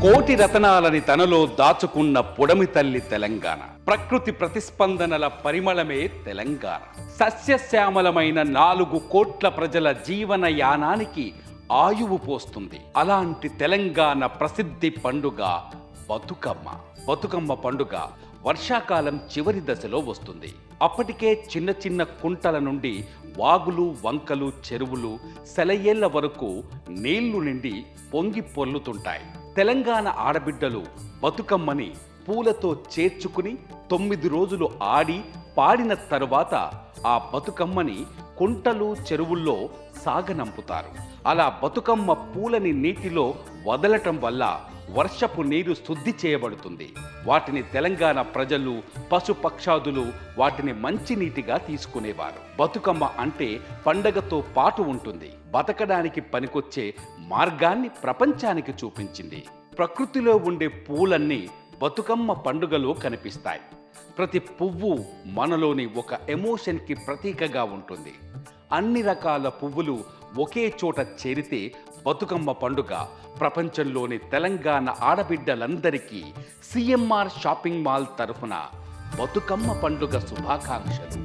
కోటి రతనాలని తనలో దాచుకున్న పొడమి తల్లి తెలంగాణ. ప్రకృతి ప్రతిస్పందనల పరిమళమే తెలంగాణ. సస్యశ్యామలమైన 4 కోట్ల ప్రజల జీవన యానానికి ఆయువు పోస్తుంది. అలాంటి తెలంగాణ ప్రసిద్ధి పండుగ బతుకమ్మ. బతుకమ్మ పండుగ వర్షాకాలం చివరి దశలో వస్తుంది. అప్పటికే చిన్న చిన్న కుంటల నుండి వాగులు, వంకలు, చెరువులు, సెలయేళ్ల వరకు నీళ్లు నిండి పొంగి పొర్లుతుంటాయి. తెలంగాణ ఆడబిడ్డలు బతుకమ్మని పూలతో చేర్చుకుని 9 రోజులు ఆడి పాడిన తరువాత ఆ బతుకమ్మని కుంటలు, చెరువుల్లో సాగనంపుతారు. అలా బతుకమ్మ పూలని నీటిలో వదలటం వల్ల వర్షపు నీరు శుద్ధి చేయబడుతుంది. వాటిని తెలంగాణ ప్రజలు, పశుపక్షాదులు వాటిని మంచినీటిగా తీసుకునేవారు. బతుకమ్మ అంటే పండగతో పాటు ఉంటుంది. బతకడానికి పనికొచ్చే మార్గాన్ని ప్రపంచానికి చూపించింది. ప్రకృతిలో ఉండే పూలన్నీ బతుకమ్మ పండుగలో కనిపిస్తాయి. ప్రతి పువ్వు మనలోని ఒక ఎమోషన్కి ప్రతీకగా ఉంటుంది. అన్ని రకాల పువ్వులు ఒకే చోట చేరితే బతుకమ్మ పండుగ. ప్రపంచంలోని తెలంగాణ ఆడబిడ్డలందరికీ సిఎంఆర్ షాపింగ్ మాల్ తరఫున బతుకమ్మ పండుగ శుభాకాంక్షలు.